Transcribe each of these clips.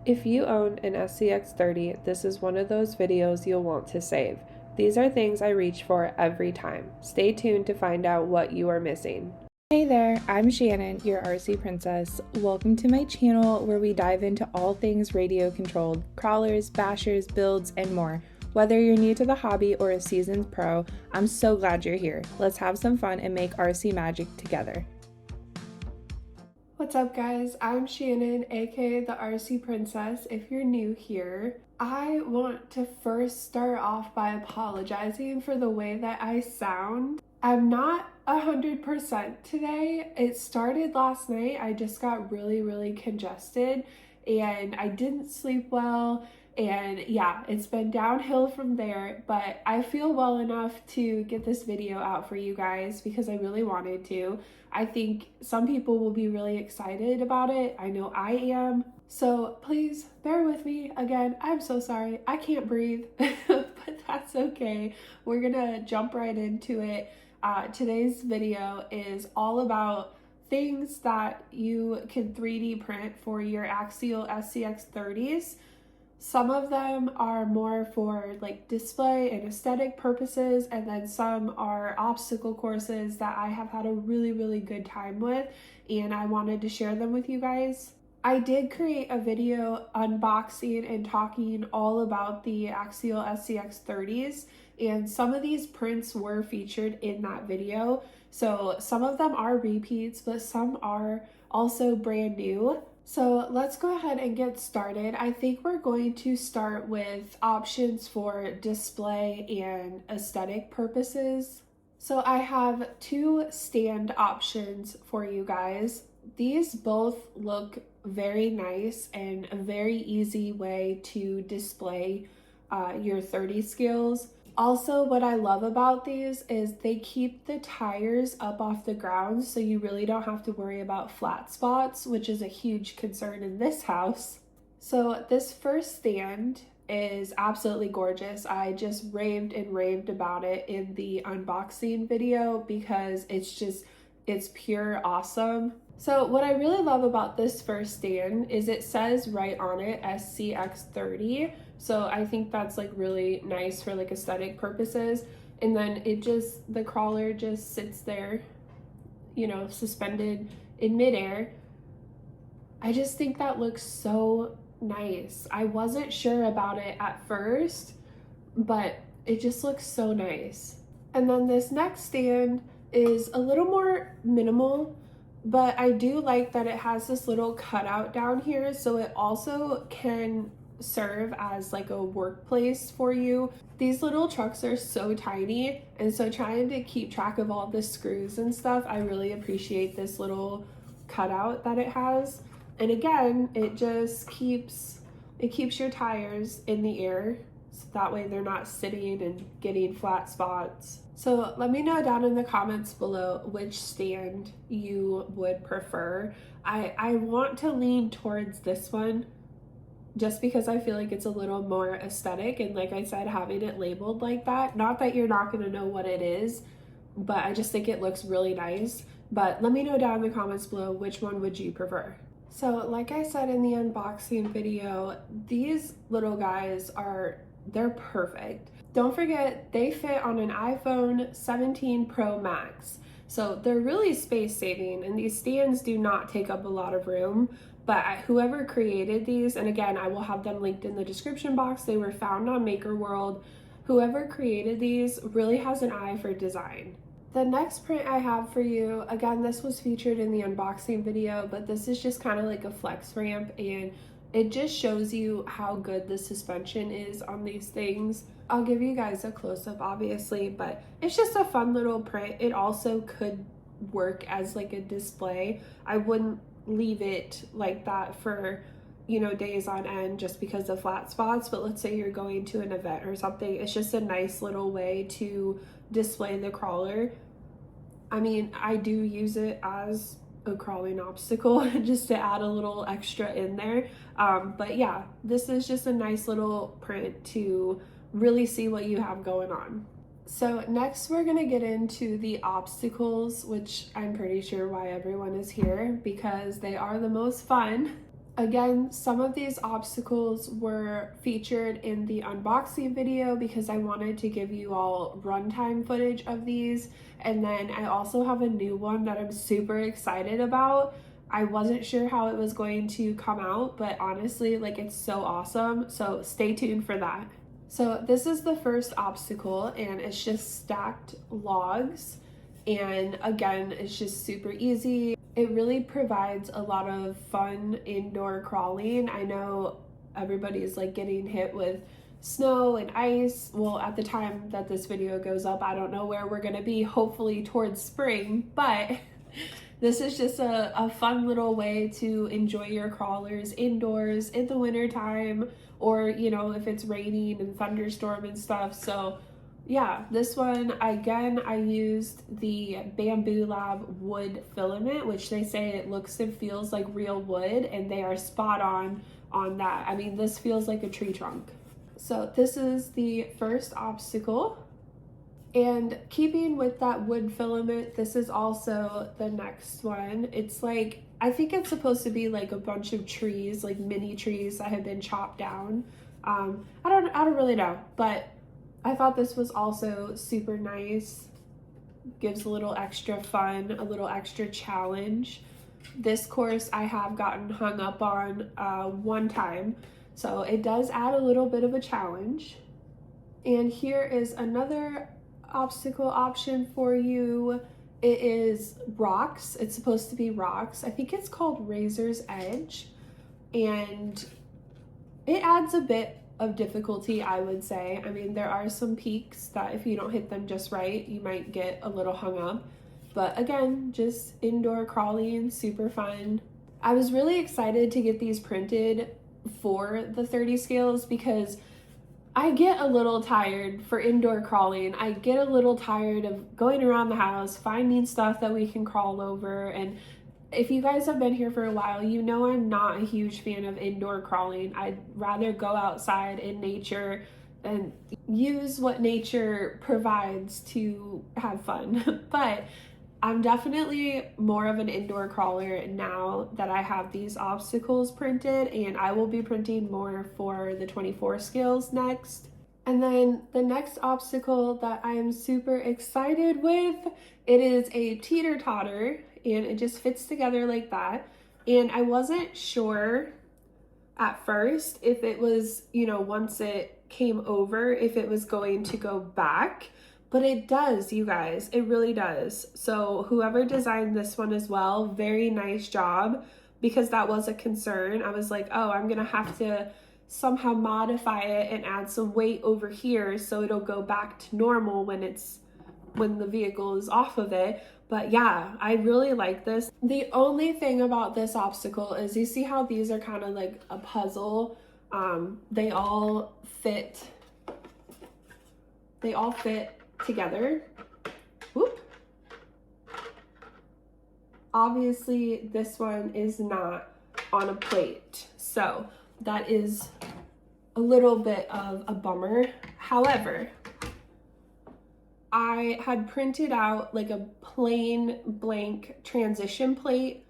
If you own an SCX30, this is one of those videos you'll want to save. These are things I reach for every time. Stay tuned to find out what you are missing. Hey there, I'm Shannon, your RC Princess. Welcome to my channel where we dive into all things radio controlled, crawlers, bashers, builds, and more. Whether you're new to the hobby or a seasoned pro, I'm so glad you're here. Let's have some fun and make RC magic together. What's up guys, I'm Shannon, aka the RC Princess. If you're new here, I want to first start off by apologizing for the way that I sound. I'm not 100% today. It started last night. I just got really congested and I didn't sleep well. And yeah, it's been downhill from there, but I feel well enough to get this video out for you guys because I really wanted to. I think some people will be really excited about it. I know I am. So please bear with me. Again, I'm so sorry. I can't breathe, but that's okay. We're gonna jump right into it. Today's video is all about things that you can 3D print for your Axial SCX30s. Some of them are more for like display and aesthetic purposes, and then some are obstacle courses that I have had a really good time with, and I wanted to share them with you guys. I did create a video unboxing and talking all about the Axial SCX30s, and some of these prints were featured in that video. So some of them are repeats, but some are also brand new. So let's go ahead and get started. I think we're going to start with options for display and aesthetic purposes. So I have two stand options for you guys. These both look very nice and a very easy way to display your 30 skills. Also, what I love about these is they keep the tires up off the ground, so you really don't have to worry about flat spots, which is a huge concern in this house. So this first stand is absolutely gorgeous. I just raved and raved about it in the unboxing video because it's pure awesome. So what I really love about this first stand is it says right on it SCX30. So I think that's like really nice for like aesthetic purposes. And then the crawler just sits there, you know, suspended in midair. I just think that looks so nice. I wasn't sure about it at first, but it just looks so nice. And then this next stand is a little more minimal, but I do like that it has this little cutout down here, so it also can serve as like a workplace for you. These little trucks are so tiny, and so trying to keep track of all the screws and stuff, I really appreciate this little cutout that it has. And again, it just keeps your tires in the air, so that way they're not sitting and getting flat spots. So let me know down in the comments below which stand you would prefer. I want to lean towards this one just because I feel like it's a little more aesthetic, and like I said, having it labeled like that, not that you're not going to know what it is, but I just think it looks really nice. But let me know down in the comments below which one would you prefer. So like I said in the unboxing video, these little guys they're perfect. Don't forget, they fit on an iPhone 17 Pro Max. So they're really space saving, and these stands do not take up a lot of room. But whoever created these, and again, I will have them linked in the description box, they were found on Maker World. Whoever created these really has an eye for design. The next print I have for you, again, this was featured in the unboxing video, but this is just kind of like a flex ramp, and it just shows you how good the suspension is on these things. I'll give you guys a close-up obviously, but it's just a fun little print. It also could work as like a display. I wouldn't leave it like that for, you know, days on end just because of flat spots, but let's say you're going to an event or something, it's just a nice little way to display the crawler. I mean, I do use it as a crawling obstacle just to add a little extra in there, but yeah, this is just a nice little print to really see what you have going on. So next we're gonna get into the obstacles, which I'm pretty sure why everyone is here, because they are the most fun. Again, some of these obstacles were featured in the unboxing video because I wanted to give you all runtime footage of these. And then I also have a new one that I'm super excited about. I wasn't sure how it was going to come out, but honestly, like, it's so awesome. So stay tuned for that. So this is the first obstacle, and it's just stacked logs. And again, it's just super easy. It really provides a lot of fun indoor crawling. I know everybody's like getting hit with snow and ice. Well, at the time that this video goes up, I don't know where we're gonna be, hopefully towards spring, but this is just a fun little way to enjoy your crawlers indoors in the winter time, or you know, if it's raining and thunderstorm and stuff. So yeah, this one, again, I used the Bamboo Lab wood filament, which they say it looks and feels like real wood, and they are spot on that. I mean, this feels like a tree trunk. So this is the first obstacle. And keeping with that wood filament, this is also the next one. It's like, I think it's supposed to be like a bunch of trees, like mini trees that have been chopped down. I don't really know, but I thought this was also super nice. Gives a little extra fun, a little extra challenge. This course I have gotten hung up on one time, so it does add a little bit of a challenge. And here is another obstacle option for you. It is rocks. It's supposed to be rocks. I think it's called Razor's Edge, and it adds a bit of difficulty, I would say. I mean, there are some peaks that if you don't hit them just right, you might get a little hung up. But again, just indoor crawling, super fun. I was really excited to get these printed for the 30 scales because I get a little tired for indoor crawling. I get a little tired of going around the house, finding stuff that we can crawl over. And if you guys have been here for a while, you know I'm not a huge fan of indoor crawling. I'd rather go outside in nature and use what nature provides to have fun. But I'm definitely more of an indoor crawler now that I have these obstacles printed, and I will be printing more for the 24 scales next. And then the next obstacle that I am super excited with, it is a teeter-totter, and it just fits together like that. And I wasn't sure at first if it was, you know, once it came over, if it was going to go back. But it does, you guys, it really does. So whoever designed this one as well, very nice job, because that was a concern. I was like, oh, I'm gonna have to somehow modify it and add some weight over here so it'll go back to normal when the vehicle is off of it. But yeah, I really like this. The only thing about this obstacle is you see how these are kind of like a puzzle. They all fit together. Whoop. Obviously, this one is not on a plate, so that is a little bit of a bummer. However, I had printed out like a plain blank transition plate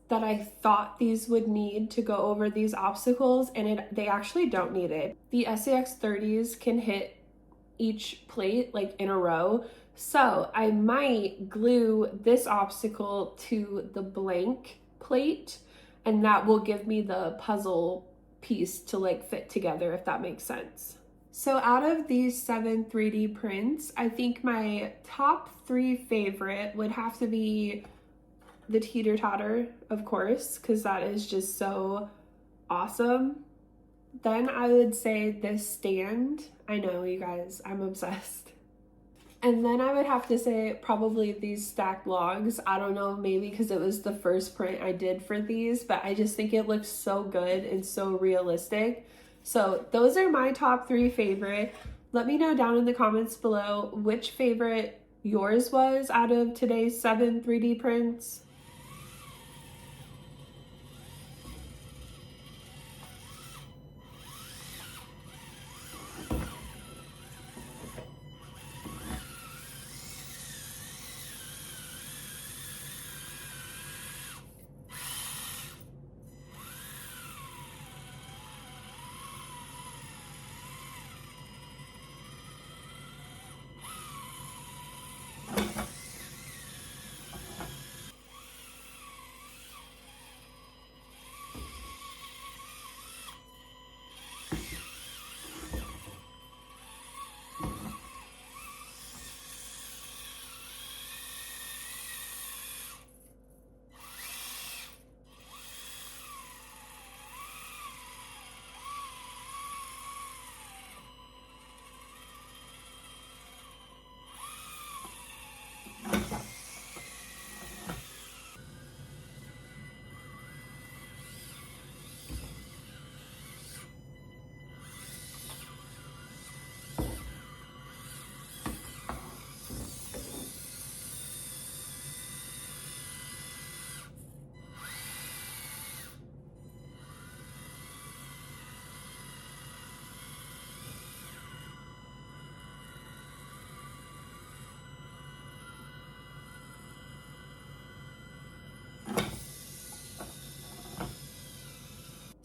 that I thought these would need to go over these obstacles, and they actually don't need it. The SCX30s can hit each plate like in a row, so I might glue this obstacle to the blank plate, and that will give me the puzzle piece to like fit together, if that makes sense. So out of these 7 3D prints, I think my top 3 favorite would have to be the teeter-totter, of course, because that is just so awesome. Then I would say this stand. I know, you guys, I'm obsessed. And then I would have to say probably these stacked logs. I don't know, maybe because it was the first print I did for these, but I just think it looks so good and so realistic. So those are my top 3 favorite. Let me know down in the comments below which favorite yours was out of today's 7 3D prints.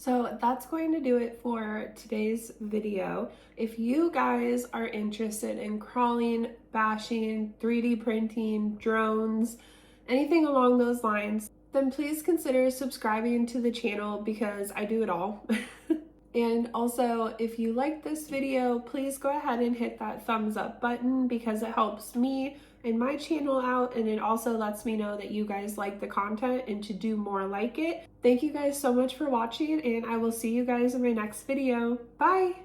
So that's going to do it for today's video. If you guys are interested in crawling, bashing, 3D printing, drones, anything along those lines, then please consider subscribing to the channel because I do it all. And also, if you like this video, please go ahead and hit that thumbs up button because it helps me and my channel out, and it also lets me know that you guys like the content and to do more like it. Thank you guys so much for watching, and I will see you guys in my next video. Bye!